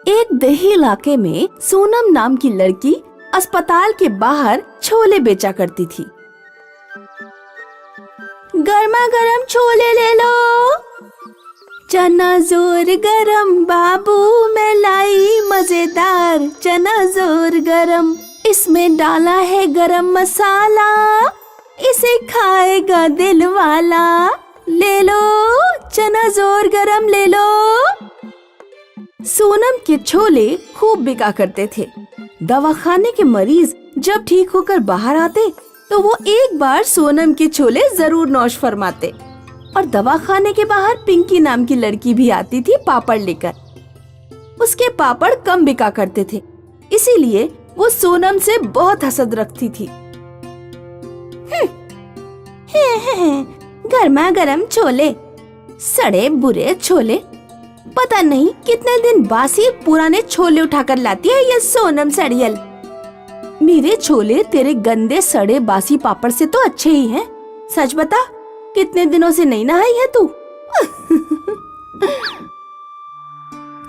एक देही इलाके में सोनम नाम की लड़की अस्पताल के बाहर छोले बेचा करती थी। गर्मा गर्म छोले ले लो, चना जोर गरम बाबू मैं लाई मजेदार चना जोर गरम, इसमें डाला है गरम मसाला, इसे खाएगा दिल वाला, ले लो चना जोर गरम ले लो। सोनम के छोले खूब बिका करते थे। दवाखाने के मरीज जब ठीक होकर बाहर आते तो वो एक बार सोनम के छोले जरूर नौश फरमाते। और दवाखाने के बाहर पिंकी नाम की लड़की भी आती थी पापड़ लेकर। उसके पापड़ कम बिका करते थे, इसीलिए वो सोनम से बहुत हसद रखती थी। गर्मा गर्म छोले, सड़े बुरे छोले, पता नहीं कितने दिन बासी पुराने छोले उठाकर लाती है ये सोनम सड़ियल। मेरे छोले तेरे गंदे सड़े बासी पापड़ से तो अच्छे ही हैं। सच बता, कितने दिनों से नहीं नहाई है तू?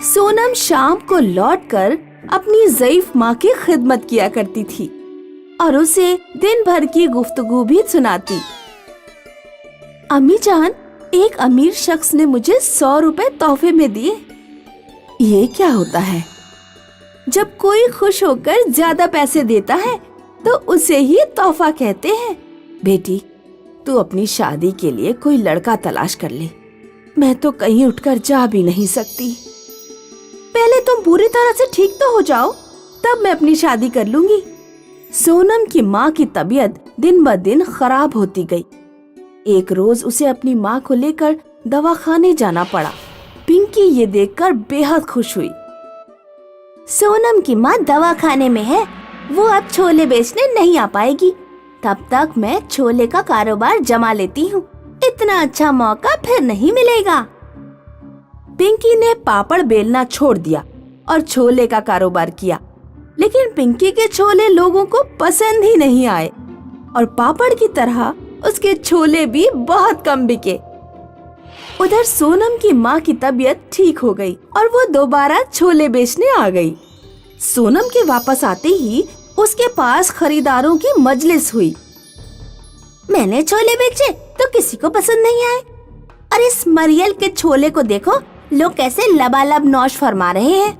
सोनम शाम को लौटकर अपनी ज़ईफ माँ की खिदमत किया करती थी और उसे दिन भर की गुफ्तगू भी सुनाती। अम्मी जान, एक अमीर शख्स ने मुझे 100 रुपए तोहफे में दिए। ये क्या होता है? जब कोई खुश होकर ज्यादा पैसे देता है तो उसे ही तोहफा कहते हैं। बेटी, तू अपनी शादी के लिए कोई लड़का तलाश कर ले। मैं तो कहीं उठकर जा भी नहीं सकती। पहले तुम पूरी तरह से ठीक तो हो जाओ, तब मैं अपनी शादी कर लूंगी। सोनम की माँ की तबीयत दिन ब दिन खराब होती गई। एक रोज उसे अपनी माँ को लेकर दवाखाने जाना पड़ा। पिंकी ये देखकर बेहद खुश हुई। सोनम की माँ दवाखाने में है, वो अब छोले बेचने नहीं आ पाएगी। तब तक मैं छोले का कारोबार जमा लेती हूँ, इतना अच्छा मौका फिर नहीं मिलेगा। पिंकी ने पापड़ बेलना छोड़ दिया और छोले का कारोबार किया, लेकिन पिंकी के छोले लोगों को पसंद ही नहीं आए और पापड़ की तरह उसके छोले भी बहुत कम बिके। उधर सोनम की माँ की तबीयत ठीक हो गई और वो दोबारा छोले बेचने आ गई। सोनम के वापस आते ही उसके पास खरीदारों की मजलिस हुई। मैंने छोले बेचे तो किसी को पसंद नहीं आए, और इस मरियल के छोले को देखो, लोग कैसे लबालब नौश फरमा रहे हैं।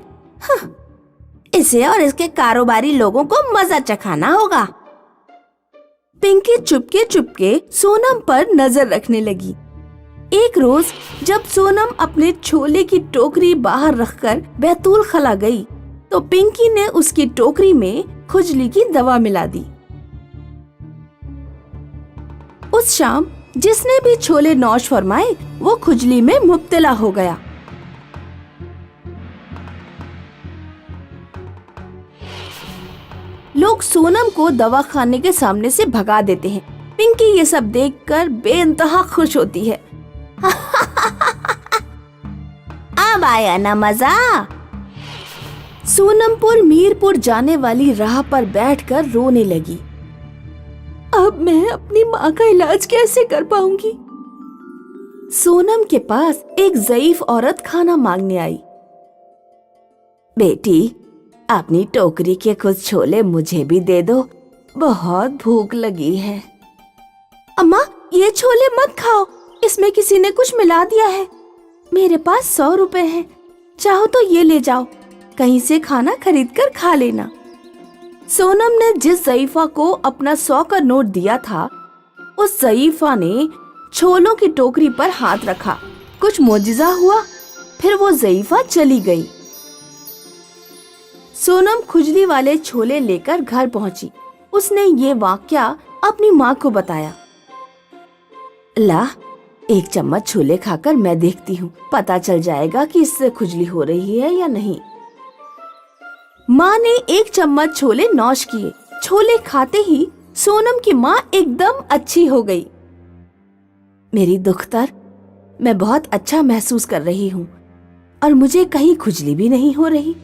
इसे और इसके कारोबारी लोगों को मजा चखाना होगा। पिंकी चुपके चुपके सोनम पर नजर रखने लगी। एक रोज जब सोनम अपने छोले की टोकरी बाहर रखकर बैतूल खला गई तो पिंकी ने उसकी टोकरी में खुजली की दवा मिला दी। उस शाम जिसने भी छोले नौश फरमाए वो खुजली में मुब्तला हो गया। लोग सोनम को दवाखाने के सामने से भगा देते हैं। पिंकी ये सब देखकर बेइंतहा खुश होती है। अब आया ना मजा। सोनमपुर मीरपुर जाने वाली राह पर बैठकर रोने लगी। अब मैं अपनी माँ का इलाज कैसे कर पाऊंगी? सोनम के पास एक ज़ईफ औरत खाना मांगने आई। बेटी, अपनी टोकरी के कुछ छोले मुझे भी दे दो, बहुत भूख लगी है। अम्मा, ये छोले मत खाओ, इसमें किसी ने कुछ मिला दिया है। मेरे पास 100 रुपए हैं, चाहो तो ये ले जाओ, कहीं से खाना खरीद कर खा लेना। सोनम ने जिस ज़ईफा को अपना 100 का नोट दिया था, उस ज़ईफा ने छोलों की टोकरी पर हाथ रखा। कुछ मोजिज़ा हुआ, फिर वो ज़ईफा चली गई। सोनम खुजली वाले छोले लेकर घर पहुंची। उसने ये वाकया अपनी माँ को बताया। ला, एक चम्मच छोले खाकर मैं देखती हूँ, पता चल जाएगा कि इससे खुजली हो रही है या नहीं। माँ ने एक चम्मच छोले नौश किए। छोले खाते ही सोनम की माँ एकदम अच्छी हो गई। मेरी दुख्तर, मैं बहुत अच्छा महसूस कर रही हूँ और मुझे कहीं खुजली भी नहीं हो रही।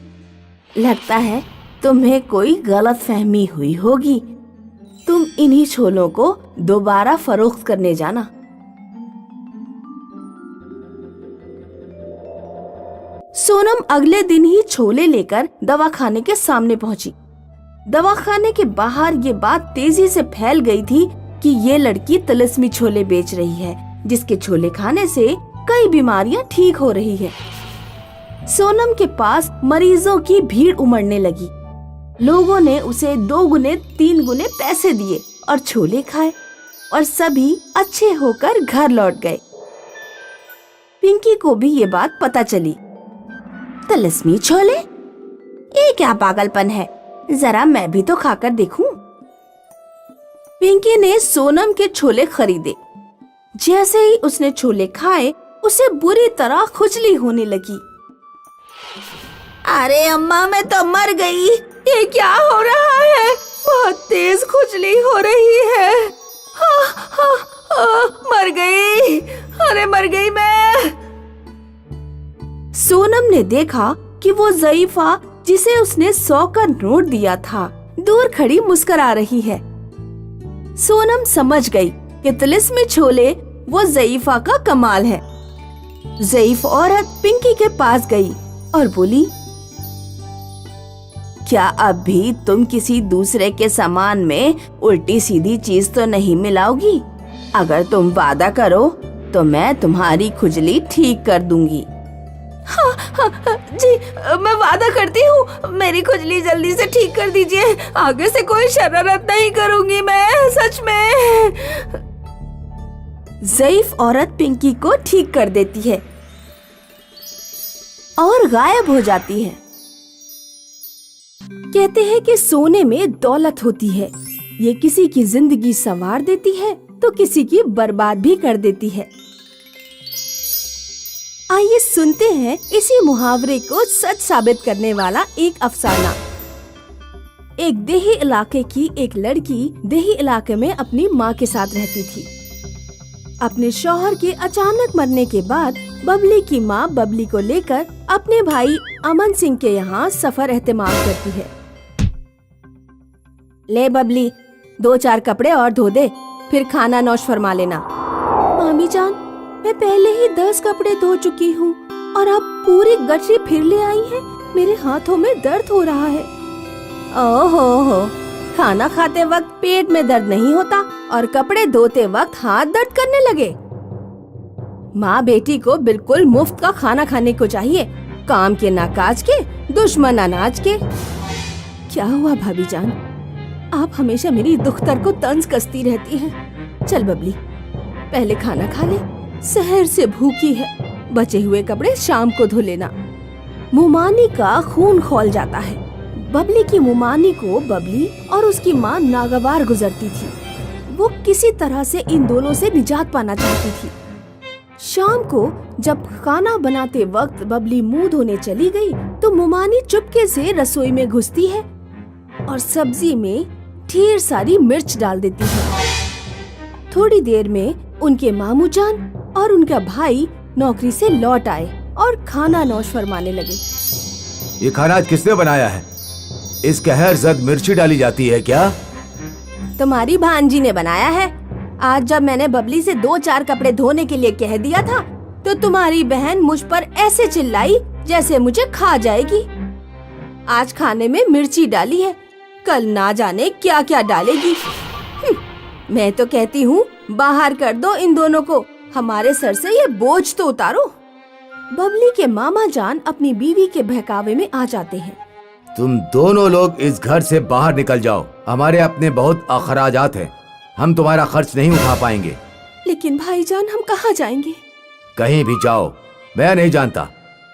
लगता है तुम्हें कोई गलतफहमी हुई होगी। तुम इन्हीं छोलों को दोबारा फरोख्त करने जाना। सोनम अगले दिन ही छोले लेकर दवाखाने के सामने पहुंची। दवाखाने के बाहर ये बात तेजी से फैल गई थी कि ये लड़की तिलिस्मी छोले बेच रही है, जिसके छोले खाने से कई बीमारियां ठीक हो रही है। सोनम के पास मरीजों की भीड़ उमड़ने लगी। लोगों ने उसे 2 गुने 3 गुने पैसे दिए और छोले खाए और सभी अच्छे होकर घर लौट गए। पिंकी को भी ये बात पता चली। तिलिस्मी छोले, ये क्या पागलपन है, जरा मैं भी तो खाकर देखूं। पिंकी ने सोनम के छोले खरीदे। जैसे ही उसने छोले खाए उसे बुरी तरह खुजली होने लगी। अरे अम्मा, मैं तो मर गई, ये क्या हो रहा है, बहुत तेज खुजली हो रही है। मर गई, अरे मर गई मैं। सोनम ने देखा कि वो ज़ईफ़ा, जिसे उसने 100 का नोट दिया था, दूर खड़ी मुस्कुरा रही है। सोनम समझ गई कि तिलिस्मी छोले वो ज़ईफ़ा का कमाल है। ज़ईफ़ औरत पिंकी के पास गई और बोली, क्या अब भी तुम किसी दूसरे के सामान में उल्टी सीधी चीज तो नहीं मिलाओगी? अगर तुम वादा करो तो मैं तुम्हारी खुजली ठीक कर दूंगी। हाँ, जी, मैं वादा करती हूँ, मेरी खुजली जल्दी से ठीक कर दीजिए। आगे से कोई शरारत नहीं करूंगी मैं, सच में। ज़ईफ़ औरत पिंकी को ठीक कर देती है और गायब हो जाती है। कहते हैं कि सोने में दौलत होती है, ये किसी की जिंदगी संवार देती है तो किसी की बर्बाद भी कर देती है। आइए सुनते हैं इसी मुहावरे को सच साबित करने वाला एक अफसाना। एक देही इलाके की एक लड़की देही इलाके में अपनी माँ के साथ रहती थी। अपने शौहर के अचानक मरने के बाद बबली की माँ बबली को लेकर अपने भाई अमन सिंह के यहाँ सफर एहतमाम करती है। ले बबली, 2-4 कपड़े और धो दे, फिर खाना नौश फरमा लेना। मामी जान, मैं पहले ही 10 कपड़े धो चुकी हूँ और आप पूरी गठरी फिर ले आई हैं। मेरे हाथों में दर्द हो रहा है। ओहो, खाना खाते वक्त पेट में दर्द नहीं होता और कपड़े धोते वक्त हाथ दर्द करने लगे। माँ बेटी को बिल्कुल मुफ्त का खाना खाने को चाहिए, काम के ना काज के, दुश्मन अनाज के। क्या हुआ भाभी जान, आप हमेशा मेरी दुख्तर को तंज कसती रहती हैं। चल बबली, पहले खाना खा ले, सहर से भूखी है। बचे हुए कपड़े शाम को धो लेना। मुमानी का खून खौल जाता है। बबली की मुमानी को बबली और उसकी माँ नागवार गुजरती थी। वो किसी तरह से इन दोनों से निजात पाना चाहती थी। शाम को जब खाना बनाते वक्त बबली मुंह धोने चली गई तो मुमानी चुपके से रसोई में घुसती है और सब्जी में ढेर सारी मिर्च डाल देती है। थोड़ी देर में उनके मामू जान और उनका भाई नौकरी से लौट आए और खाना नौश फरमाने लगे। ये खाना आज किसने बनाया है? इस कहर जद मिर्ची डाली जाती है क्या? तुम्हारी भांजी ने बनाया है। आज जब मैंने बबली से 2-4 कपड़े धोने के लिए कह दिया था तो तुम्हारी बहन मुझ पर ऐसे चिल्लाई जैसे मुझे खा जाएगी। आज खाने में मिर्ची डाली है, कल ना जाने क्या क्या डालेगी। मैं तो कहती हूँ बाहर कर दो इन दोनों को, हमारे सर से ये बोझ तो उतारो। बबली के मामा जान अपनी बीवी के बहकावे में आ जाते हैं। तुम दोनों लोग इस घर से बाहर निकल जाओ, हमारे अपने बहुत अखराजात हैं, हम तुम्हारा खर्च नहीं उठा पाएंगे। लेकिन भाईजान, हम कहाँ जाएंगे? कहीं भी जाओ, मैं नहीं जानता,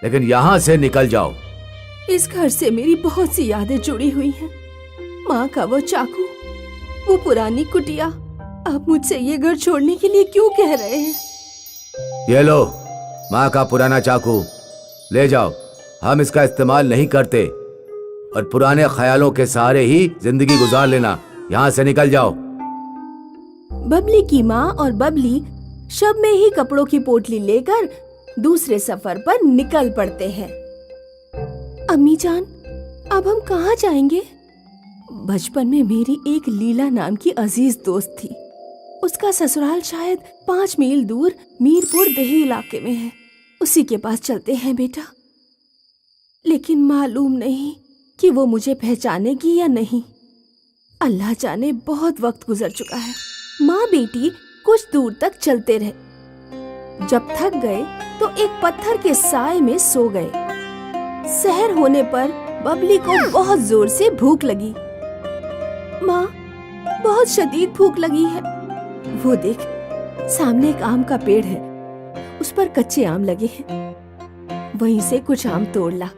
लेकिन यहाँ से निकल जाओ। इस घर से मेरी बहुत सी यादें जुड़ी हुई हैं। माँ का वो चाकू, वो पुरानी कुटिया। आप मुझसे ये घर छोड़ने के लिए क्यों कह रहे हैं? ये लो माँ का पुराना चाकू, ले जाओ। हम इसका इस्तेमाल नहीं करते और पुराने ख्यालों के सहारे ही जिंदगी गुजार लेना। यहाँ से निकल जाओ। बबली की माँ और बबली शब में ही कपड़ों की पोटली लेकर दूसरे सफर पर निकल पड़ते हैं। अम्मी जान, अब हम कहाँ जाएंगे? बचपन में मेरी एक लीला नाम की अजीज दोस्त थी। उसका ससुराल शायद 5 मील दूर मीरपुर देही इलाके में है। उसी के पास चलते हैं बेटा। लेकिन मालूम नहीं कि वो मुझे पहचानेगी या नहीं। अल्लाह जाने, बहुत वक्त गुजर चुका है। माँ बेटी कुछ दूर तक चलते रहे। जब थक गए तो एक पत्थर के साए में सो गए। सहर होने पर बबली को बहुत जोर से भूख लगी। माँ, बहुत शदीद भूख लगी है। वो देख, सामने एक आम का पेड़ है, उस पर कच्चे आम लगे हैं। वहीं से कुछ आम तोड़ ला।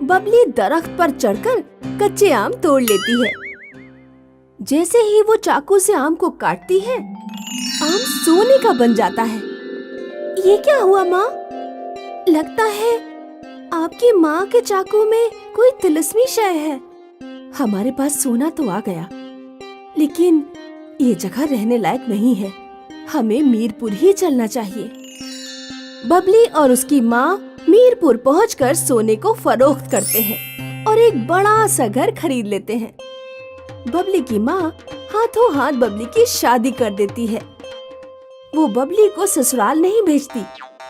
बबली दरख्त पर चढ़कर कच्चे आम तोड़ लेती है। जैसे ही वो चाकू से आम को काटती है, आम सोने का बन जाता है। ये क्या हुआ माँ? लगता है आपकी माँ के चाकू में कोई तिलिस्मी शय है। हमारे पास सोना तो आ गया, लेकिन ये जगह रहने लायक नहीं है। हमें मीरपुर ही चलना चाहिए। बबली और उसकी माँ मीरपुर पहुंचकर सोने को फरोख्त करते हैं और एक बड़ा सा घर खरीद लेते हैं। बबली की माँ हाथों हाथ बबली की शादी कर देती है। वो बबली को ससुराल नहीं भेजती।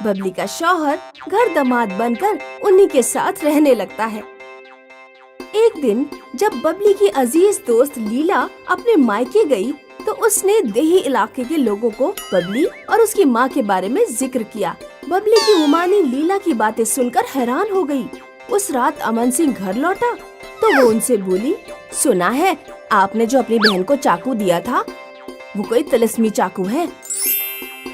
बबली का शौहर घर दामाद बनकर उन्हीं के साथ रहने लगता है। एक दिन जब बबली की अजीज दोस्त लीला अपने मायके गई, तो उसने देही इलाके के लोगों को बबली और उसकी माँ के बारे में जिक्र किया। बबली की उमानी लीला की बातें सुनकर हैरान हो गई। उस रात अमन सिंह घर लौटा तो वो उनसे बोली, सुना है आपने जो अपनी बहन को चाकू दिया था, वो कोई तिलिस्मी चाकू है।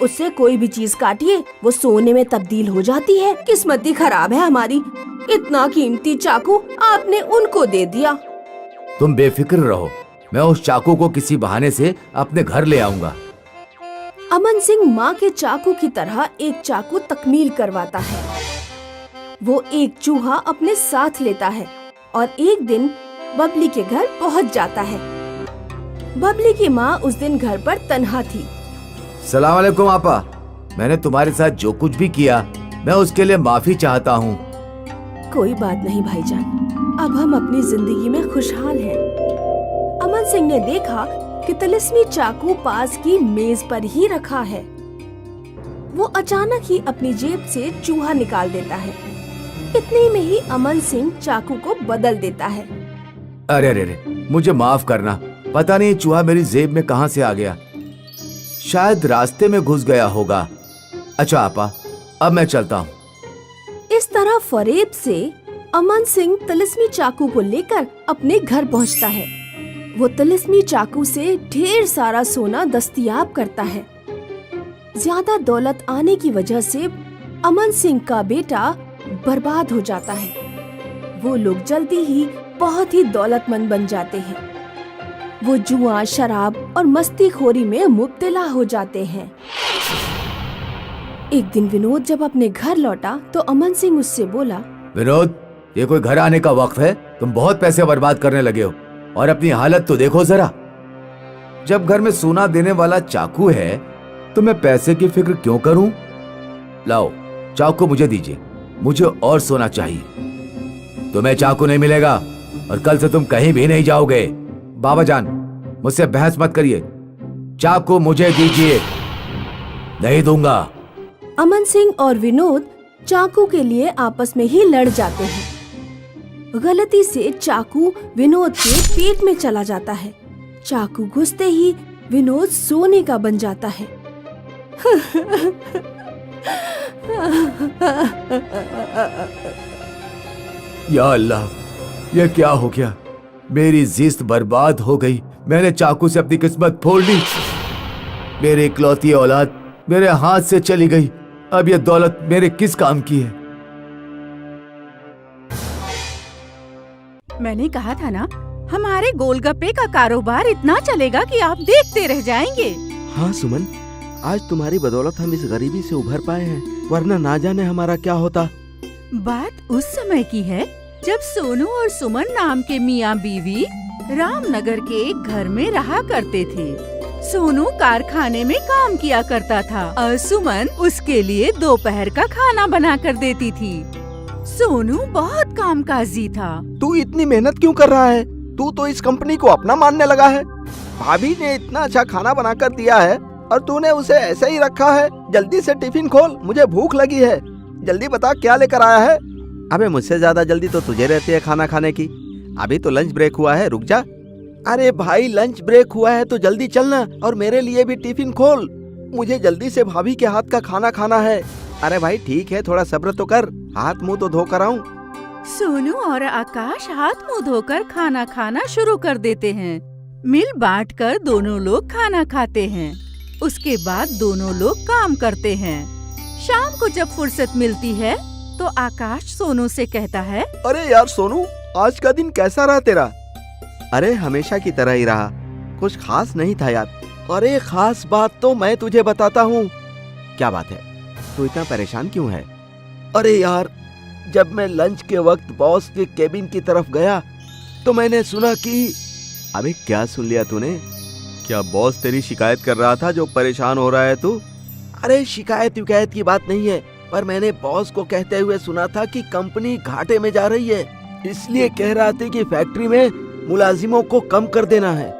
उससे कोई भी चीज काटिए वो सोने में तब्दील हो जाती है। किस्मत ही खराब है हमारी, इतना कीमती चाकू आपने उनको दे दिया। तुम बेफिक्र रहो, मैं उस चाकू को किसी बहाने से अपने घर ले आऊंगा। अमन सिंह माँ के चाकू की तरह एक चाकू तकमील करवाता है। वो एक चूहा अपने साथ लेता है और एक दिन बबली के घर पहुँच जाता है। बबली की माँ उस दिन घर पर तन्हा थी। सलाम अलैकुम आपा, मैंने तुम्हारे साथ जो कुछ भी किया मैं उसके लिए माफी चाहता हूँ। कोई बात नहीं भाईजान, अब हम अपनी जिंदगी में खुशहाल हैं। अमन सिंह ने देखा कि तिलिस्मी चाकू पास की मेज पर ही रखा है। वो अचानक ही अपनी जेब से चूहा निकाल देता है। इतने में ही अमन सिंह चाकू को बदल देता है। अरे अरे अरे, मुझे माफ करना, पता नहीं चूहा मेरी जेब में कहाँ से आ गया। शायद रास्ते में घुस गया होगा। अच्छा आपा, अब मैं चलता हूँ। इस तरह फरेब से अमन सिंह तिलिस्मी चाकू को लेकर अपने घर पहुँचता है। वो तिलिस्मी चाकू से ढेर सारा सोना दस्तयाब करता है। ज्यादा दौलत आने की वजह से अमन सिंह का बेटा बर्बाद हो जाता है। वो लोग जल्दी ही बहुत ही दौलतमंद बन जाते हैं। वो जुआ, शराब और मस्तीखोरी में मुब्तला हो जाते हैं। एक दिन विनोद जब अपने घर लौटा तो अमन सिंह उससे बोला, विनोद, ये कोई घर आने का वक्त है? तुम बहुत पैसे बर्बाद करने लगे हो और अपनी हालत तो देखो जरा। जब घर में सोना देने वाला चाकू है तो मैं पैसे की फिक्र क्यों करूं? लाओ चाकू मुझे दीजिए, मुझे और सोना चाहिए। तुम्हें चाकू नहीं मिलेगा और कल से तुम कहीं भी नहीं जाओगे। बाबा जान, मुझसे बहस मत करिए, चाकू मुझे दीजिए। नहीं दूंगा। अमन सिंह और विनोद चाकू के लिए आपस में ही लड़ जाते हैं। गलती से चाकू विनोद के पेट में चला जाता है। चाकू घुसते ही विनोद सोने का बन जाता है। या अल्लाह, ये क्या हो गया? मेरी जिस्त बर्बाद हो गई। मैंने चाकू से अपनी किस्मत फोड़ ली। मेरी इकलौती औलाद मेरे हाथ से चली गई। अब ये दौलत मेरे किस काम की है? मैंने कहा था ना, हमारे गोलगप्पे का कारोबार इतना चलेगा कि आप देखते रह जाएंगे। हाँ सुमन, आज तुम्हारी बदौलत हम इस गरीबी से उभर पाए हैं, वरना ना जाने हमारा क्या होता। बात उस समय की है जब सोनू और सुमन नाम के मियाँ बीवी रामनगर के एक घर में रहा करते थे। सोनू कारखाने में काम किया करता था और सुमन उसके लिए दोपहर का खाना बना कर देती थी। सोनू बहुत कामकाजी था। तू इतनी मेहनत क्यों कर रहा है? तू तो इस कंपनी को अपना मानने लगा है। भाभी ने इतना अच्छा खाना बना कर दिया है और तूने उसे ऐसे ही रखा है। जल्दी से टिफिन खोल, मुझे भूख लगी है। जल्दी बता क्या लेकर आया है। अबे मुझसे ज्यादा जल्दी तो तुझे रहती है खाना खाने की। अभी तो लंच ब्रेक हुआ है, रुक जा। अरे भाई लंच ब्रेक हुआ है तो जल्दी चलना और मेरे लिए भी टिफिन खोल। मुझे जल्दी से भाभी के हाथ का खाना खाना है। अरे भाई ठीक है, थोड़ा सब्र तो कर, हाथ मुंह तो धोकर आऊं। सोनू और आकाश हाथ मुंह धोकर खाना खाना शुरू कर देते हैं। मिल बांट कर दोनों लोग खाना खाते हैं। उसके बाद दोनों लोग काम करते हैं। शाम को जब फुर्सत मिलती है तो आकाश सोनू से कहता है, अरे यार सोनू, आज का दिन कैसा रहा तेरा? अरे हमेशा की तरह ही रहा, कुछ खास नहीं था यार। अरे खास बात तो मैं तुझे बताता हूँ। क्या बात है, तू इतना परेशान क्यों है? अरे यार, जब मैं लंच के वक्त बॉस के केबिन की तरफ गया तो मैंने सुना कि... अबे क्या सुन लिया तूने? क्या बॉस तेरी शिकायत कर रहा था जो परेशान हो रहा है तू? अरे शिकायत की बात नहीं है, पर मैंने बॉस को कहते हुए सुना था कि कंपनी घाटे में जा रही है, इसलिए कह रहा था कि फैक्ट्री में मुलाजिमों को कम कर देना है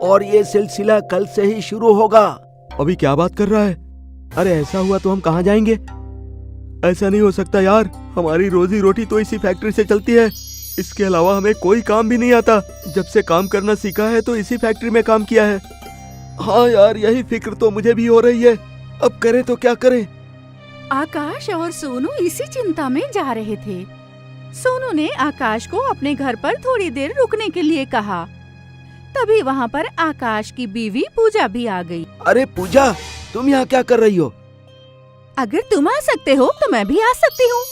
और ये सिलसिला कल से ही शुरू होगा। अभी क्या बात कर रहा है? अरे ऐसा हुआ तो हम कहाँ जाएंगे? ऐसा नहीं हो सकता यार, हमारी रोजी रोटी तो इसी फैक्ट्री से चलती है, इसके अलावा हमें कोई काम भी नहीं आता। जब से काम करना सीखा है तो इसी फैक्ट्री में काम किया है। हाँ यार, यही फिक्र तो मुझे भी हो रही है, अब करें तो क्या करें? आकाश और सोनू इसी चिंता में जा रहे थे। सोनू ने आकाश को अपने घर पर थोड़ी देर रुकने के लिए कहा। तभी वहाँ पर आकाश की बीवी पूजा भी आ गई। अरे पूजा, तुम यहाँ क्या कर रही हो? अगर तुम आ सकते हो तो मैं भी आ सकती हूँ।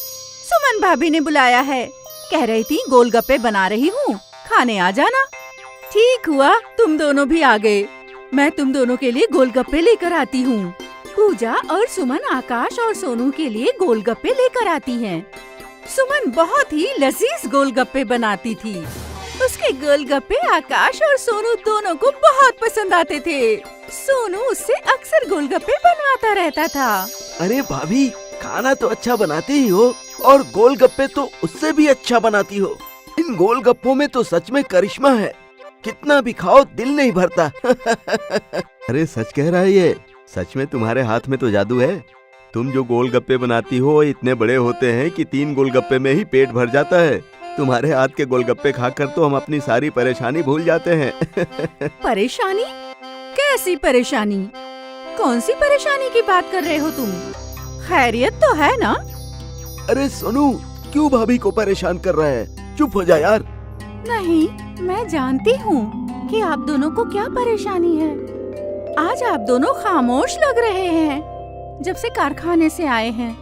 सुमन भाभी ने बुलाया है, कह रही थी गोलगप्पे बना रही हूँ, खाने आ जाना। ठीक हुआ तुम दोनों भी आ गए, मैं तुम दोनों के लिए गोलगप्पे लेकर आती हूँ। पूजा और सुमन आकाश और सोनू के लिए गोलगप्पे लेकर आती हैं। सुमन बहुत ही लजीज गोलगप्पे बनाती थी। उसके गोलगप्पे आकाश और सोनू दोनों को बहुत पसंद आते थे। सोनू उससे अक्सर गोलगप्पे बनवाता रहता था। अरे भाभी, खाना तो अच्छा बनाती ही हो और गोलगप्पे तो उससे भी अच्छा बनाती हो। इन गोलगप्पों में तो सच में करिश्मा है, कितना भी खाओ दिल नहीं भरता। अरे सच कह रहा है ये, सच में तुम्हारे हाथ में तो जादू है। तुम जो गोलगप्पे बनाती हो इतने बड़े होते हैं कि 3 गोलगप्पे में ही पेट भर जाता है। तुम्हारे हाथ के गोलगप्पे खाकर तो हम अपनी सारी परेशानी भूल जाते हैं। परेशानी? कैसी परेशानी? कौन सी परेशानी की बात कर रहे हो तुम? खैरियत तो है ना? अरे सोनू, क्यों भाभी को परेशान कर रहा है? चुप हो जा यार। नहीं, मैं जानती हूँ कि आप दोनों को क्या परेशानी है। आज आप दोनों खामोश लग रहे हैं जब से कारखाने से आए हैं।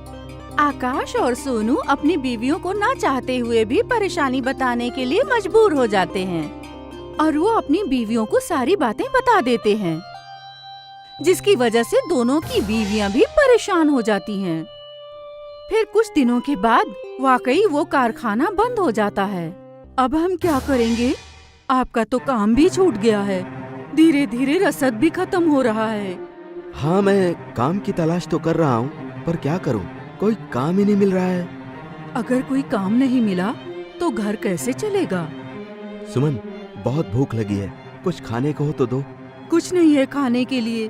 आकाश और सोनू अपनी बीवियों को ना चाहते हुए भी परेशानी बताने के लिए मजबूर हो जाते हैं और वो अपनी बीवियों को सारी बातें बता देते हैं, जिसकी वजह से दोनों की बीवियां भी परेशान हो जाती हैं। फिर कुछ दिनों के बाद वाकई वो कारखाना बंद हो जाता है। अब हम क्या करेंगे? आपका तो काम भी छूट गया है, धीरे धीरे रसद भी खत्म हो रहा है। हाँ, मैं काम की तलाश तो कर रहा हूँ, पर क्या करूँ, कोई काम ही नहीं मिल रहा है। अगर कोई काम नहीं मिला तो घर कैसे चलेगा? सुमन, बहुत भूख लगी है, कुछ खाने को हो तो दो। कुछ नहीं है खाने के लिए,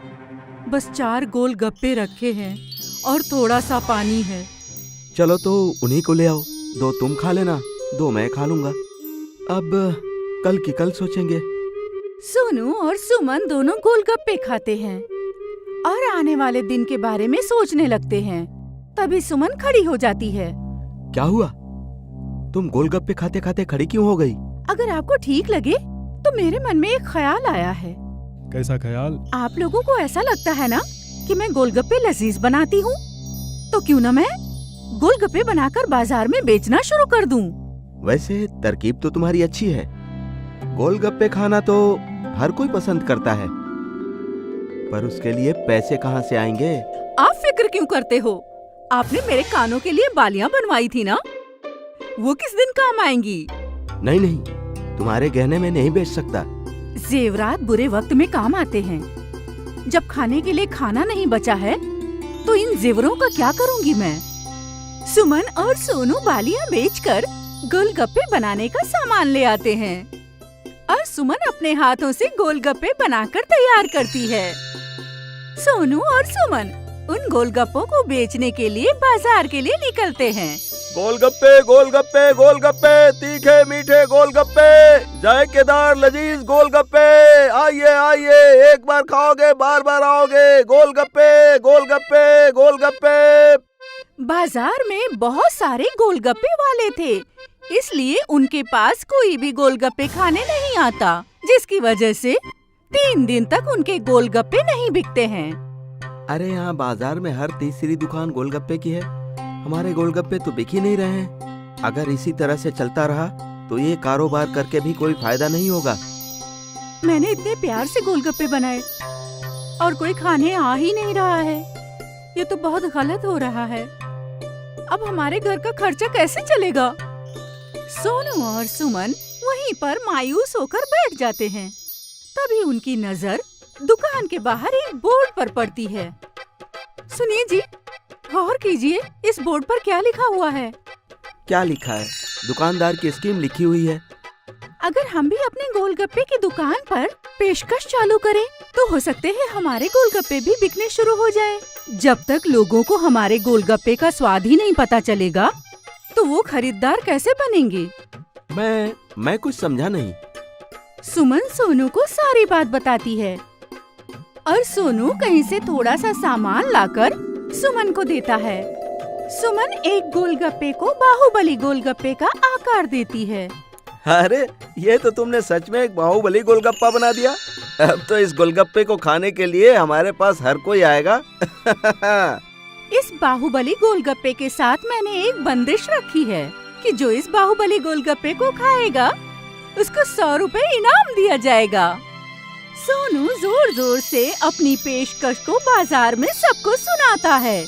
बस 4 गोल गप्पे रखे हैं और थोड़ा सा पानी है। चलो तो उन्हीं को ले आओ, 2 तुम खा लेना, 2 मैं खा लूंगा। अब कल की कल सोचेंगे। सोनू और सुमन दोनों गोलगप्पे खाते हैं और आने वाले दिन के बारे में सोचने लगते हैं। तभी सुमन खड़ी हो जाती है। क्या हुआ? तुम गोलगप्पे खाते खाते खड़ी क्यों हो गई? अगर आपको ठीक लगे तो मेरे मन में एक ख्याल आया है। कैसा ख्याल? आप लोगों को ऐसा लगता है ना कि मैं गोलगप्पे लजीज बनाती हूँ, तो क्यों न मैं गोलगप्पे बनाकर बाजार में बेचना शुरू कर दूं। वैसे तरकीब तो तुम्हारी अच्छी है, गोलगप्पे खाना तो हर कोई पसंद करता है, पर उसके लिए पैसे कहाँ से आएंगे? आप फिक्र क्यों करते हो? आपने मेरे कानों के लिए बालियां बनवाई थी ना, वो किस दिन काम आएंगी? नहीं नहीं, तुम्हारे गहने में नहीं बेच सकता। जेवरात बुरे वक्त में काम आते हैं। जब खाने के लिए खाना नहीं बचा है तो इन जेवरों का क्या करूंगी मैं? सुमन और सोनू बालियां बेचकर गोलगप्पे बनाने का सामान ले आते हैं और सुमन अपने हाथों से गोलगप्पे बनाकर तैयार करती है। सोनू और सुमन उन गोलगप्पों को बेचने के लिए बाजार के लिए निकलते हैं। गोलगप्पे गोलगप्पे गोलगप्पे, तीखे मीठे गोलगप्पे, जायकेदार लजीज गोलगप्पे। आइए आइए, एक बार खाओगे बार बार आओगे। गोलगप्पे गोलगप्पे गोलगप्पे। बाजार में बहुत सारे गोलगप्पे वाले थे, इसलिए उनके पास कोई भी गोलगप्पे खाने नहीं आता, जिसकी वजह से 3 दिन तक उनके गोलगप्पे नहीं बिकते हैं। अरे यहाँ बाजार में हर तीसरी दुकान गोलगप्पे की है, हमारे गोलगप्पे तो बिक ही नहीं रहे हैं। अगर इसी तरह से चलता रहा तो ये कारोबार करके भी कोई फायदा नहीं होगा। मैंने इतने प्यार से गोलगप्पे बनाए और कोई खाने आ ही नहीं रहा है। ये तो बहुत गलत हो रहा है। अब हमारे घर का खर्चा कैसे चलेगा? सोनू और सुमन वहीं पर मायूस होकर बैठ जाते हैं। तभी उनकी नजर दुकान के बाहर एक बोर्ड पर पड़ती है। सुनिए जी, गौर कीजिए, इस बोर्ड पर क्या लिखा हुआ है? क्या लिखा है? दुकानदार की स्कीम लिखी हुई है। अगर हम भी अपने गोलगप्पे की दुकान पर पेशकश चालू करें तो हो सकते हैं हमारे गोलगप्पे भी बिकने शुरू हो जाए। जब तक लोगों को हमारे गोलगप्पे का स्वाद ही नहीं पता चलेगा तो वो खरीदार कैसे बनेंगे? मैं कुछ समझा नहीं। सुमन सोनू को सारी बात बताती है और सोनू कहीं से थोड़ा सा सामान लाकर सुमन को देता है। सुमन एक गोलगप्पे को बाहुबली गोलगप्पे का आकार देती है। अरे ये तो तुमने सच में एक बाहुबली गोलगप्पा बना दिया। अब तो इस गोलगप्पे को खाने के लिए हमारे पास हर कोई आएगा। इस बाहुबली गोलगप्पे के साथ मैंने एक बंदिश रखी है कि जो इस बाहुबली गोलगप्पे को खाएगा उसको 100 रुपए इनाम दिया जाएगा। सोनू जोर जोर से अपनी पेशकश को बाजार में सबको सुनाता है,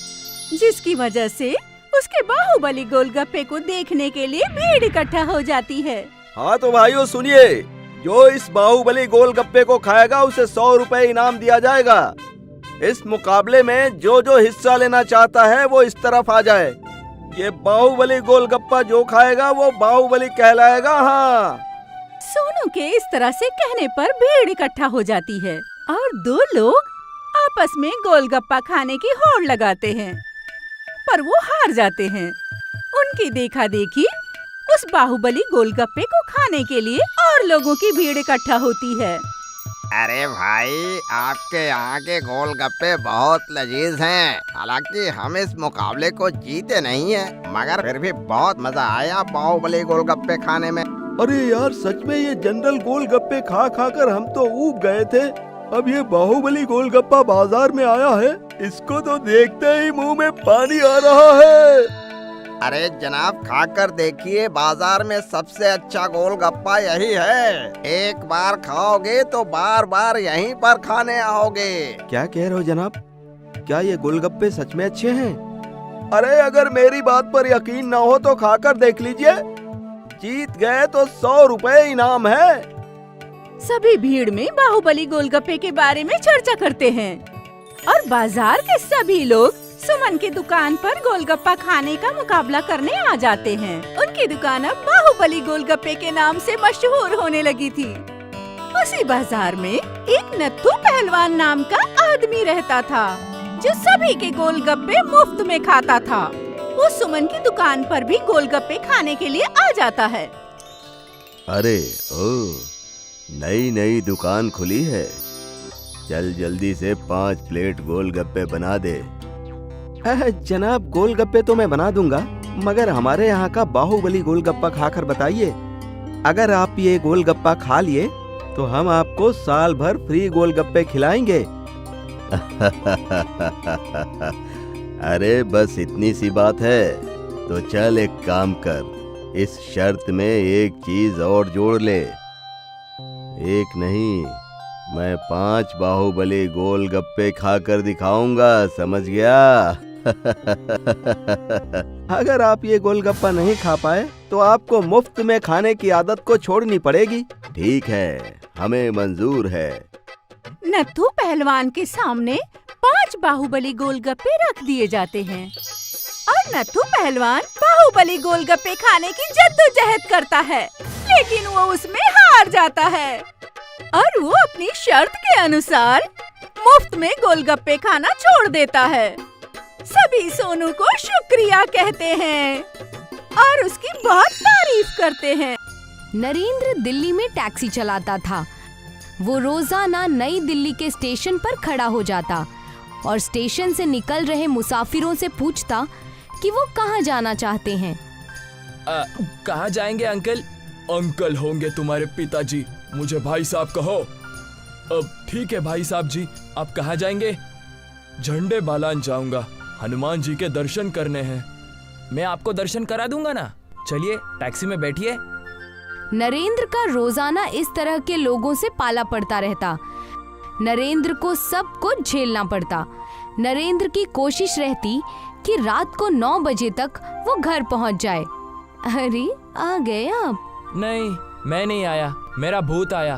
जिसकी वजह से उसके बाहुबली गोलगप्पे को देखने के लिए भीड़ इकट्ठा हो जाती है। हाँ तो भाइयों सुनिए, जो इस बाहुबली गोलगप्पे को खाएगा उसे 100 रुपए इनाम दिया जाएगा। इस मुकाबले में जो जो हिस्सा लेना चाहता है वो इस तरफ आ जाए। ये बाहुबली गोलगप्पा जो खाएगा वो बाहुबली कहलाएगा। हाँ। सोनू के इस तरह से कहने पर भीड़ इकट्ठा हो जाती है और 2 लोग आपस में गोलगप्पा खाने की होड़ लगाते हैं, पर वो हार जाते हैं। उनकी देखा देखी उस बाहुबली गोलगप्पे को खाने के लिए और लोगों की भीड़ इकट्ठा होती है। अरे भाई, आपके यहाँ के गोलगप्पे बहुत लजीज हैं। हालांकि हम इस मुकाबले को जीते नहीं हैं, मगर फिर भी बहुत मजा आया बाहुबली गोलगप्पे खाने में। अरे यार सच में ये जनरल गोलगप्पे खा खा कर हम तो ऊब गए थे। अब ये बाहुबली गोलगप्पा बाजार में आया है, इसको तो देखते ही मुंह में पानी आ रहा है। अरे जनाब, खाकर देखिए, बाजार में सबसे अच्छा गोलगप्पा यही है। एक बार खाओगे तो बार बार यहीं पर खाने आओगे। क्या कह रहे हो जनाब? क्या ये गोलगप्पे सच में अच्छे हैं? अरे अगर मेरी बात पर यकीन न हो तो खाकर देख लीजिए। जीत गए तो 100 रुपए इनाम है। सभी भीड़ में बाहुबली गोलगप्पे के बारे में चर्चा करते हैं और बाजार के सभी लोग सुमन की दुकान पर गोलगप्पा खाने का मुकाबला करने आ जाते हैं। उनकी दुकान अब बाहुबली गोलगप्पे के नाम से मशहूर होने लगी थी। उसी बाजार में एक नत्थू पहलवान नाम का आदमी रहता था, जो सभी के गोलगप्पे मुफ्त में खाता था। वो सुमन की दुकान पर भी गोलगप्पे खाने के लिए आ जाता है। अरे ओ, नई नई दुकान खुली है, चल जल्दी से 5 प्लेट गोलगप्पे बना दे। जनाब गोलगप्पे तो मैं बना दूंगा, मगर हमारे यहाँ का बाहुबली गोलगप्पा खाकर बताइए। अगर आप ये गोलगप्पा खा लिए तो हम आपको साल भर फ्री गोलगप्पे खिलाएंगे। अरे बस इतनी सी बात है, तो चल एक काम कर, इस शर्त में एक चीज और जोड़ ले। एक नहीं, मैं 5 बाहुबली गोलगप्पे खाकर दिखाऊंगा, समझ गया? अगर आप ये गोलगप्पा नहीं खा पाए तो आपको मुफ्त में खाने की आदत को छोड़नी पड़ेगी। ठीक है, हमें मंजूर है। नत्थू पहलवान के सामने 5 बाहुबली गोलगप्पे रख दिए जाते हैं और नत्थू पहलवान बाहुबली गोलगप्पे खाने की जद्दोजहद करता है, लेकिन वो उसमें हार जाता है और वो अपनी शर्त के अनुसार मुफ्त में गोलगप्पे खाना छोड़ देता है। सभी सोनू को शुक्रिया कहते हैं। और उसकी बहुत तारीफ करते हैं। नरेंद्र दिल्ली में टैक्सी चलाता था। वो रोजाना नई दिल्ली के स्टेशन पर खड़ा हो जाता और स्टेशन से निकल रहे मुसाफिरों से पूछता कि वो कहाँ जाना चाहते हैं। कहाँ जाएंगे अंकल? अंकल होंगे तुम्हारे पिताजी, मुझे भाई साहब कहो। अब ठीक है भाई साहब जी, आप कहाँ जाएंगे? झंडे बालान जाऊंगा, हनुमान जी के दर्शन करने हैं। मैं आपको दर्शन करा दूंगा ना, चलिए टैक्सी में बैठिए। नरेंद्र का रोजाना इस तरह के लोगों से पाला पड़ता रहता। नरेंद्र को सब कुछ झेलना पड़ता। नरेंद्र की कोशिश रहती कि रात को 9 बजे तक वो घर पहुंच जाए। अरे आ गए आप? नहीं, मैं नहीं आया, मेरा भूत आया।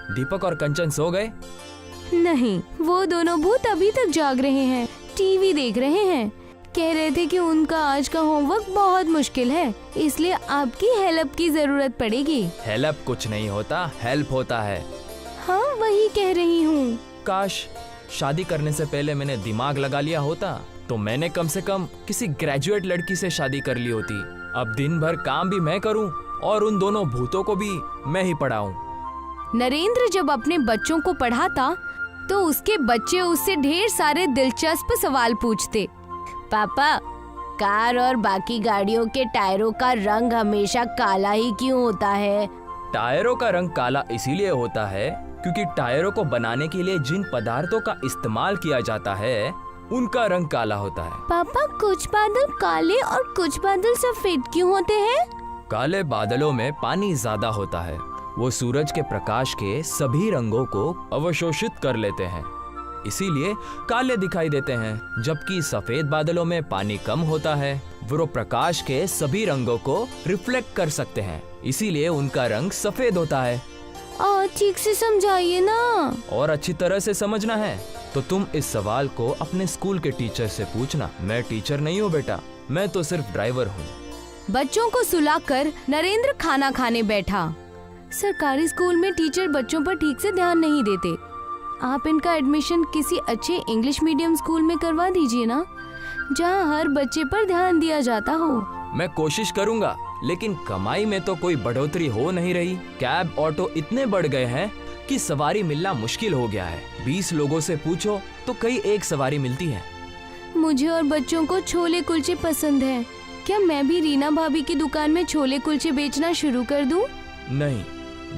दीपक और कंचन सो गए? नहीं, वो दोनों भूत अभी तक जाग रहे हैं, टीवी देख रहे हैं। कह रहे थे कि उनका आज का होमवर्क बहुत मुश्किल है, इसलिए आपकी हेल्प की जरूरत पड़ेगी। हेल्प कुछ नहीं होता, हेल्प होता है। हाँ, वही कह रही हूँ। काश शादी करने से पहले मैंने दिमाग लगा लिया होता तो मैंने कम से कम किसी ग्रेजुएट लड़की से शादी कर ली होती। अब दिन भर काम भी मैं करूं और उन दोनों भूतों को भी मैं ही पढ़ाऊं। नरेंद्र जब अपने बच्चों को पढ़ाता तो उसके बच्चे उससे ढेर सारे दिलचस्प सवाल पूछते। पापा, कार और बाकी गाड़ियों के टायरों का रंग हमेशा काला ही क्यों होता है? टायरों का रंग काला इसीलिए होता है क्योंकि टायरों को बनाने के लिए जिन पदार्थों का इस्तेमाल किया जाता है उनका रंग काला होता है। पापा, कुछ बादल काले और कुछ बादल सफेद क्यों होते हैं? काले बादलों में पानी ज्यादा होता है, वो सूरज के प्रकाश के सभी रंगों को अवशोषित कर लेते हैं, इसीलिए काले दिखाई देते हैं। जबकि सफेद बादलों में पानी कम होता है, वो प्रकाश के सभी रंगों को रिफ्लेक्ट कर सकते हैं, इसीलिए उनका रंग सफेद होता है। और ठीक से समझाइए ना। और अच्छी तरह से समझना है तो तुम इस सवाल को अपने स्कूल के टीचर से पूछना। मैं टीचर नहीं हूँ बेटा, मैं तो सिर्फ ड्राइवर हूँ। बच्चों को सुलाकर नरेंद्र खाना खाने बैठा। सरकारी स्कूल में टीचर बच्चों पर ठीक से ध्यान नहीं देते। आप इनका एडमिशन किसी अच्छे इंग्लिश मीडियम स्कूल में करवा दीजिए ना, जहाँ हर बच्चे पर ध्यान दिया जाता हो। मैं कोशिश करूँगा, लेकिन कमाई में तो कोई बढ़ोतरी हो नहीं रही। कैब ऑटो इतने बढ़ गए हैं कि सवारी मिलना मुश्किल हो गया है। 20 लोगों से पूछो तो कई एक सवारी मिलती है। मुझे और बच्चों को छोले कुलचे पसंद है। क्या मैं भी रीना भाभी की दुकान में छोले कुलचे बेचना शुरू कर दूं? नहीं,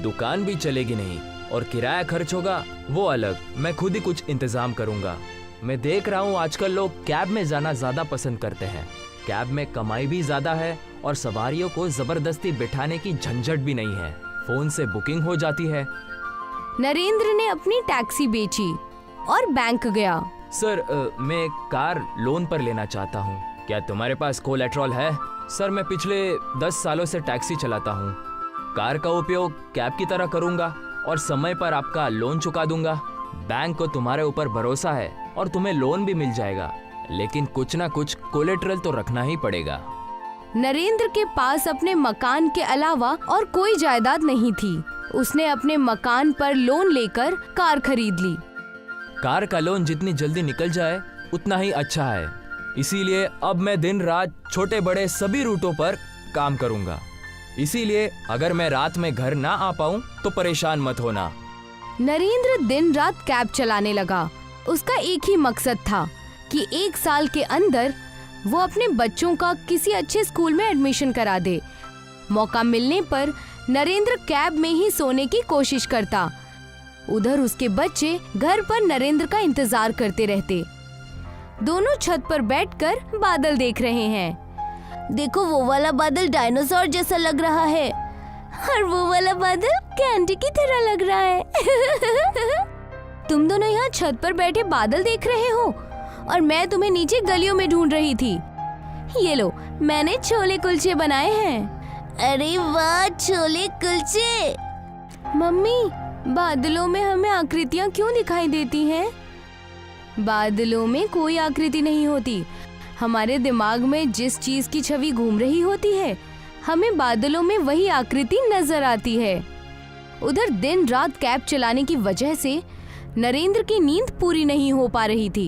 दुकान भी चलेगी नहीं और किराया खर्च होगा वो अलग। मैं खुद ही कुछ इंतजाम करूंगा। मैं देख रहा हूँ आजकल लोग कैब में जाना ज्यादा पसंद करते हैं। कैब में कमाई भी ज्यादा है और सवारियों को जबरदस्ती बिठाने की झंझट भी नहीं है, फोन से बुकिंग हो जाती है। नरेंद्र ने अपनी टैक्सी बेची और बैंक गया। सर, मैं एक कार लोन पर लेना चाहता हूँ, क्या तुम्हारे पास कोलैटरल है? सर, मैं पिछले 10 सालों से टैक्सी चलाता हूँ। कार का उपयोग कैब की तरह करूँगा और समय पर आपका लोन चुका दूंगा। बैंक को तुम्हारे ऊपर भरोसा है और तुम्हें लोन भी मिल जाएगा, लेकिन कुछ ना कुछ कोलैटरल तो रखना ही पड़ेगा। नरेंद्र के पास अपने मकान के अलावा और कोई जायदाद नहीं थी। उसने अपने मकान पर लोन लेकर कार खरीद ली। कार का लोन जितनी जल्दी निकल जाए उतना ही अच्छा है, इसीलिए अब मैं दिन रात छोटे बड़े सभी रूटों पर काम करूंगा। इसीलिए अगर मैं रात में घर ना आ पाऊं तो परेशान मत होना। नरेंद्र दिन रात कैब चलाने लगा। उसका एक ही मकसद था कि 1 साल के अंदर वो अपने बच्चों का किसी अच्छे स्कूल में एडमिशन करा दे। मौका मिलने पर नरेंद्र कैब में ही सोने की कोशिश करता। उधर उसके बच्चे घर पर नरेंद्र का इंतजार करते रहते। दोनों छत पर बैठकर बादल देख रहे हैं। देखो, वो वाला बादल डायनासोर जैसा लग रहा है और वो वाला बादल कैंडी की तरह लग रहा है। तुम दोनों यहाँ छत पर बैठे बादल देख रहे हो और मैं तुम्हें नीचे गलियों में ढूंढ रही थी। ये लो, मैंने छोले कुलचे बनाए हैं। अरे वाह, छोले कुलचे। मम्मी, बादलों में हमें आकृतियाँ क्यों दिखाई देती हैं? बादलों में कोई आकृति नहीं होती। हमारे दिमाग में जिस चीज की छवि घूम रही होती है, हमें बादलों में वही आकृति नजर आती है। उधर दिन रात कैब चलाने की वजह से नरेंद्र की नींद पूरी नहीं हो पा रही थी।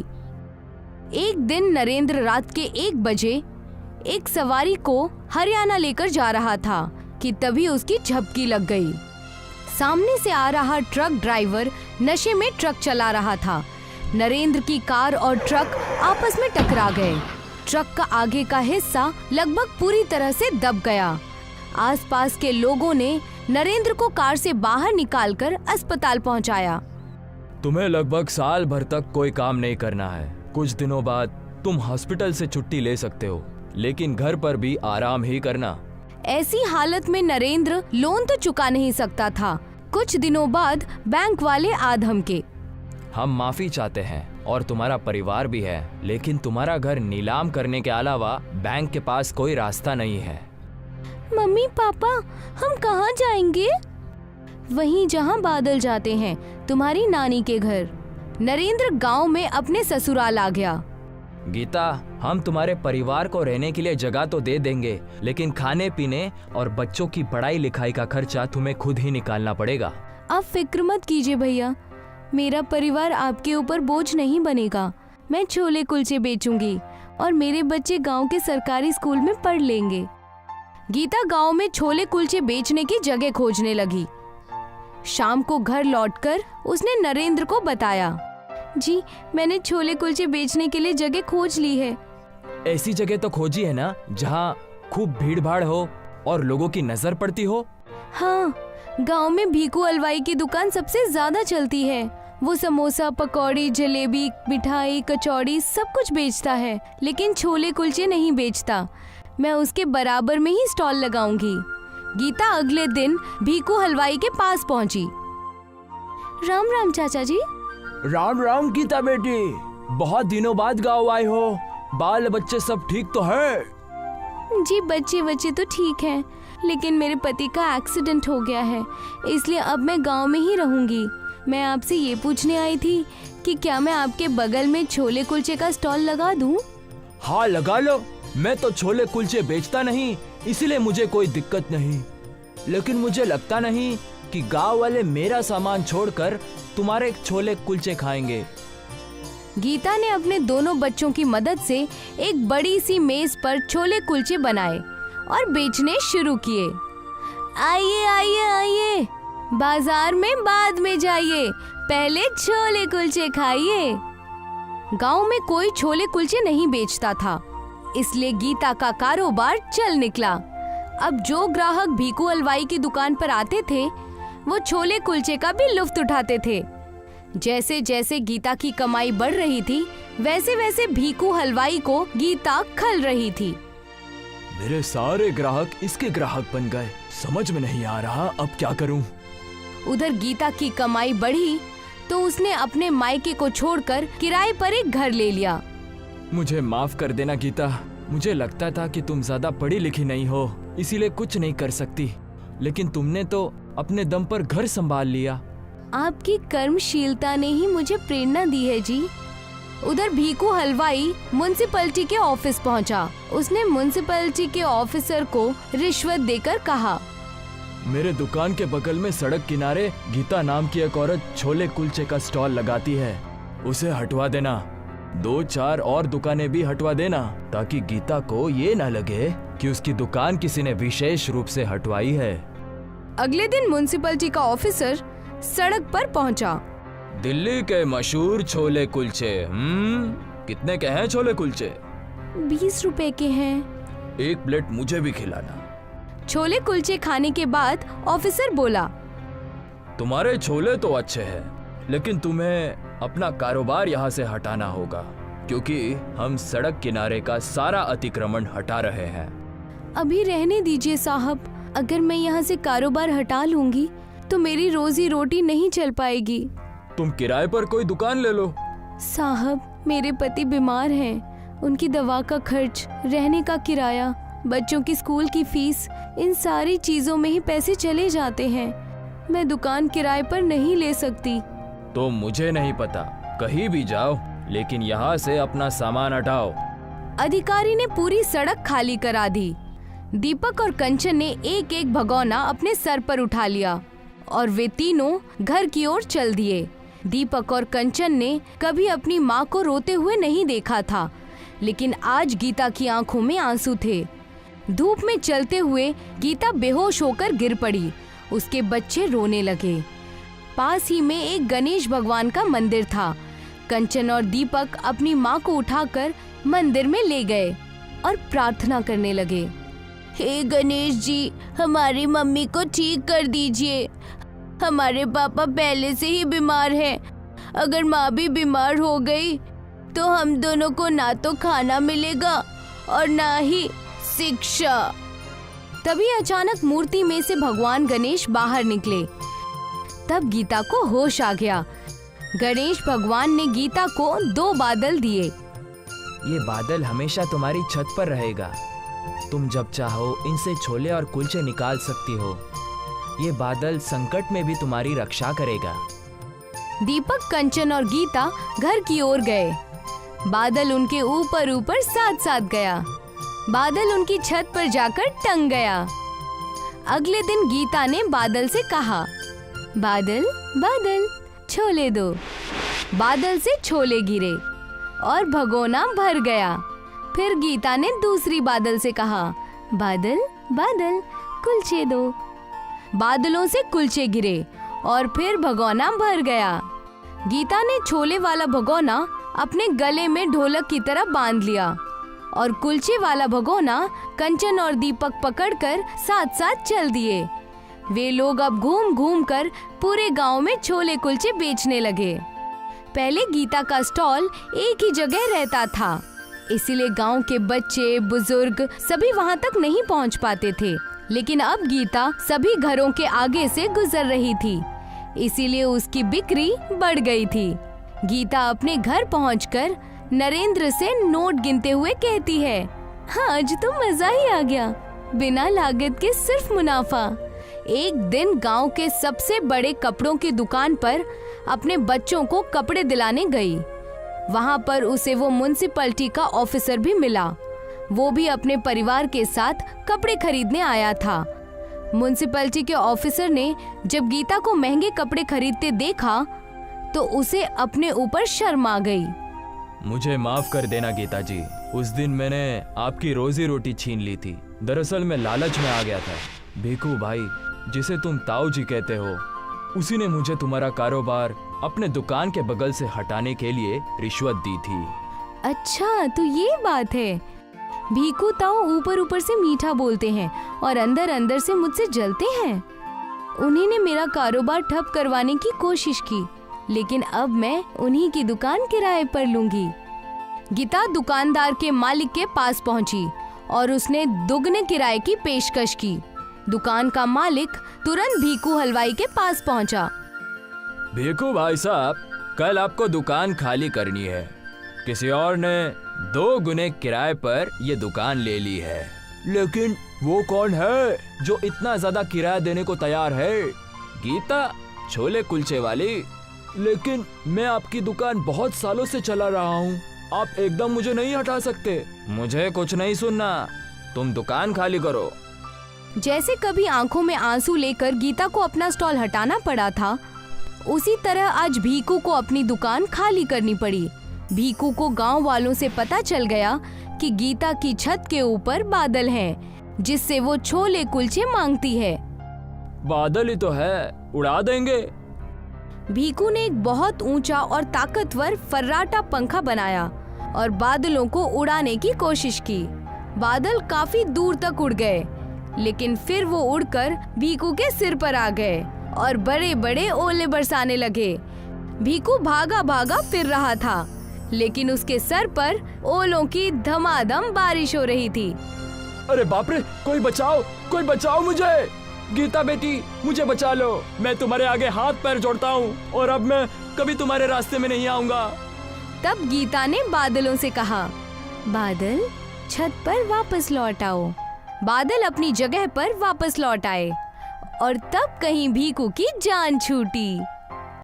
एक दिन नरेंद्र रात के 1 बजे एक सवारी को हरियाणा लेकर जा रहा था कि तभी उसकी झपकी लग गई। सामने से आ रहा ट्रक ड्राइवर नशे में ट्रक चला रहा था। नरेंद्र की कार और ट्रक आपस में टकरा गए। ट्रक का आगे का हिस्सा लगभग पूरी तरह से दब गया। आसपास के लोगों ने नरेंद्र को कार से बाहर निकालकर अस्पताल पहुंचाया। तुम्हें लगभग साल भर तक कोई काम नहीं करना है। कुछ दिनों बाद तुम हॉस्पिटल से छुट्टी ले सकते हो, लेकिन घर पर भी आराम ही करना। ऐसी हालत में नरेंद्र लोन तो चुका नहीं सकता था। कुछ दिनों बाद बैंक वाले आ धमके। हम माफी चाहते हैं और तुम्हारा परिवार भी है, लेकिन तुम्हारा घर नीलाम करने के अलावा बैंक के पास कोई रास्ता नहीं है। मम्मी पापा, हम कहाँ जाएंगे? वहीं जहाँ बादल जाते हैं, तुम्हारी नानी के घर। नरेंद्र गांव में अपने ससुराल आ गया। गीता, हम तुम्हारे परिवार को रहने के लिए जगह तो दे देंगे, लेकिन खाने पीने और बच्चों की पढ़ाई लिखाई का खर्चा तुम्हें खुद ही निकालना पड़ेगा। आप फिक्र मत कीजिए भैया, मेरा परिवार आपके ऊपर बोझ नहीं बनेगा। मैं छोले कुलचे बेचूंगी और मेरे बच्चे गांव के सरकारी स्कूल में पढ़ लेंगे। गीता गांव में छोले कुलचे बेचने की जगह खोजने लगी। शाम को घर लौटकर उसने नरेंद्र को बताया, जी मैंने छोले कुलचे बेचने के लिए जगह खोज ली है। ऐसी जगह तो खोजी है ना जहाँ खूब भीड़ भाड़ हो और लोगों की नजर पड़ती हो। हाँ, गांव में भीकू हलवाई की दुकान सबसे ज्यादा चलती है। वो समोसा, पकौड़ी, जलेबी, मिठाई, कचौड़ी सब कुछ बेचता है, लेकिन छोले कुलचे नहीं बेचता। मैं उसके बराबर में ही स्टॉल लगाऊंगी। गीता अगले दिन भीकू हलवाई के पास पहुंची। राम राम चाचा जी। राम राम गीता बेटी, बहुत दिनों बाद गाँव आए हो। बाल बच्चे सब ठीक तो है? जी बच्चे तो ठीक हैं, लेकिन मेरे पति का एक्सीडेंट हो गया है, इसलिए अब मैं गांव में ही रहूंगी। मैं आपसे ये पूछने आई थी कि क्या मैं आपके बगल में छोले कुलचे का स्टॉल लगा दूं? हाँ लगा लो। मैं तो छोले कुलचे बेचता नहीं, इसीलिए मुझे कोई दिक्कत नहीं, लेकिन मुझे लगता नहीं कि गांव वाले मेरा सामान छोड़कर तुम्हारे छोले कुलचे खाएंगे। गीता ने अपने दोनों बच्चों की मदद से एक बड़ी सी मेज पर छोले कुलचे बनाए और बेचने शुरू किए। आइए आइए आइए, बाजार में बाद में जाइए, पहले छोले कुलचे खाइए। गांव में कोई छोले कुलचे नहीं बेचता था, इसलिए गीता का कारोबार चल निकला। अब जो ग्राहक भीकू हलवाई की दुकान पर आते थे, वो छोले कुलचे का भी लुत्फ उठाते थे। जैसे जैसे गीता की कमाई बढ़ रही थी, वैसे वैसे भीकू हलवाई को गीता खल रही थी। मेरे सारे ग्राहक इसके ग्राहक बन गए, समझ में नहीं आ रहा अब क्या करूं। उधर गीता की कमाई बढ़ी तो उसने अपने मायके को छोड़कर किराए पर एक घर ले लिया। मुझे माफ कर देना गीता, मुझे लगता था कि तुम ज्यादा पढ़ी लिखी नहीं हो, इसीलिए कुछ नहीं कर सकती, लेकिन तुमने तो अपने दम पर घर संभाल लिया। आपकी कर्मशीलता ने ही मुझे प्रेरणा दी है जी। उधर भीकू हलवाई म्युनिसिपैलिटी के ऑफिस पहुंचा। उसने म्युनिसिपैलिटी के ऑफिसर को रिश्वत देकर कहा, मेरे दुकान के बगल में सड़क किनारे गीता नाम की एक औरत छोले कुलचे का स्टॉल लगाती है, उसे हटवा देना। 2-4 और दुकानें भी हटवा देना, ताकि गीता को ये न लगे कि उसकी दुकान किसी ने विशेष रूप से हटवाई है। अगले दिन म्युनिसिपैलिटी का ऑफिसर सड़क पर पहुंचा। दिल्ली के मशहूर छोले कुलचे, कितने के हैं छोले कुलचे? 20 रुपए के हैं। एक प्लेट मुझे भी खिलाना। छोले कुलचे खाने के बाद ऑफिसर बोला, तुम्हारे छोले तो अच्छे हैं, लेकिन तुम्हें अपना कारोबार यहाँ से हटाना होगा, क्योंकि हम सड़क किनारे का सारा अतिक्रमण हटा रहे हैं। अभी रहने दीजिए साहब, अगर मैं यहाँ से कारोबार हटा लूंगी तो मेरी रोजी रोटी नहीं चल पाएगी। तुम किराए पर कोई दुकान ले लो। साहब, मेरे पति बीमार हैं, उनकी दवा का खर्च, रहने का किराया, बच्चों की स्कूल की फीस, इन सारी चीजों में ही पैसे चले जाते हैं। मैं दुकान किराए पर नहीं ले सकती। तो मुझे नहीं पता, कहीं भी जाओ, लेकिन यहाँ से अपना सामान हटाओ। अधिकारी ने पूरी सड़क खाली करा दी। दीपक और कंचन ने एक एक भगोना अपने सर पर उठा लिया और वे तीनों घर की ओर चल दिए। दीपक और कंचन ने कभी अपनी माँ को रोते हुए नहीं देखा था, लेकिन आज गीता की आंखों में आंसू थे। धूप में चलते हुए गीता बेहोश होकर गिर पड़ी। उसके बच्चे रोने लगे। पास ही में एक गणेश भगवान का मंदिर था। कंचन और दीपक अपनी माँ को उठाकर मंदिर में ले गए और प्रार्थना करने लगे। हे गणेश जी, हमारी मम्मी को ठीक कर दीजिए। हमारे पापा पहले से ही बीमार हैं। अगर माँ भी बीमार हो गई तो हम दोनों को ना तो खाना मिलेगा और ना ही शिक्षा। तभी अचानक मूर्ति में से भगवान गणेश बाहर निकले। तब गीता को होश आ गया। गणेश भगवान ने गीता को 2 बादल दिए। ये बादल हमेशा तुम्हारी छत पर रहेगा। तुम जब चाहो इनसे छोले और कुलचे निकाल सकती हो। ये बादल संकट में भी तुम्हारी रक्षा करेगा। दीपक, कंचन और गीता घर की ओर गए। बादल उनके ऊपर ऊपर साथ साथ गया। बादल उनकी छत पर जाकर टंग गया। अगले दिन गीता ने बादल से कहा, बादल बादल छोले दो। बादल से छोले गिरे और भगोना भर गया। फिर गीता ने दूसरी बादल से कहा, बादल बादल कुलचे दो। बादलों से कुलचे गिरे और फिर भगोना भर गया। गीता ने छोले वाला भगोना अपने गले में ढोलक की तरह बांध लिया और कुलचे वाला भगोना कंचन और दीपक पकड़कर साथ साथ चल दिए। वे लोग अब घूम घूम कर पूरे गांव में छोले कुलचे बेचने लगे। पहले गीता का स्टॉल एक ही जगह रहता था, इसीलिए गांव के बच्चे बुजुर्ग सभी वहां तक नहीं पहुंच पाते थे। लेकिन अब गीता सभी घरों के आगे से गुजर रही थी, इसीलिए उसकी बिक्री बढ़ गई थी। गीता अपने घर पहुंचकर नरेंद्र से नोट गिनते हुए कहती है, आज तो मजा ही आ गया, बिना लागत के सिर्फ मुनाफा। एक दिन गांव के सबसे बड़े कपड़ों की दुकान पर अपने बच्चों को कपड़े दिलाने गई। वहां पर उसे वो म्युनिसिपैलिटी का ऑफिसर भी मिला। वो भी अपने परिवार के साथ कपड़े खरीदने आया था। म्युनिसिपैलिटी के ऑफिसर ने जब गीता को महंगे कपड़े खरीदते देखा तो उसे अपने ऊपर शर्म आ गई। मुझे माफ कर देना गीता जी, उस दिन मैंने आपकी रोजी रोटी छीन ली थी। दरअसल मैं लालच में आ गया था। भीखू भाई, जिसे तुम ताऊ जी कहते हो, उसी ने मुझे तुम्हारा कारोबार अपने दुकान के बगल से हटाने के लिए रिश्वत दी थी। अच्छा, तो ये बात है। भीखू ताऊ ऊपर ऊपर से मीठा बोलते हैं और अंदर अंदर से मुझसे जलते हैं। उन्हीं ने मेरा कारोबार ठप करवाने की कोशिश की, लेकिन अब मैं उन्हीं की दुकान किराए पर लूंगी। गीता दुकानदार के मालिक के पास पहुंची और उसने दुगने किराए की पेशकश की। दुकान का मालिक तुरंत भीखू हलवाई के पास पहुंचा। भीखू भाई साहब, कल आपको दुकान खाली करनी है। किसी और ने 2 गुने किराए पर ये दुकान ले ली है। लेकिन वो कौन है जो इतना ज्यादा किराया देने को तैयार है? गीता, छोले कुलचे वाली। लेकिन मैं आपकी दुकान बहुत सालों से चला रहा हूँ, आप एकदम मुझे नहीं हटा सकते। मुझे कुछ नहीं सुनना, तुम दुकान खाली करो। जैसे कभी आंखों में आंसू लेकर गीता को अपना स्टॉल हटाना पड़ा था, उसी तरह आज भीखू को अपनी दुकान खाली करनी पड़ी। भीखू को गांव वालों से पता चल गया कि गीता की छत के ऊपर बादल हैं, जिससे वो छोले कुलचे मांगती है। बादल ही तो है, उड़ा देंगे। भीखू ने एक बहुत ऊंचा और ताकतवर फर्राटा पंखा बनाया और बादलों को उड़ाने की कोशिश की। बादल काफी दूर तक उड़ गए, लेकिन फिर वो उड़कर भीखू के सिर पर आ गए और बड़े बड़े ओले बरसाने लगे। भीखू भागा भागा फिर रहा था, लेकिन उसके सर पर ओलों की धमाधम बारिश हो रही थी। अरे बाप रे, कोई बचाओ मुझे। गीता बेटी, मुझे बचा लो। मैं तुम्हारे आगे हाथ पैर जोड़ता हूँ और अब मैं कभी तुम्हारे रास्ते में नहीं आऊंगा। तब गीता ने बादलों से कहा, बादल छत पर वापस लौट आओ। बादल अपनी जगह पर वापस लौट आए और तब कहीं भीखू की जान छूटी।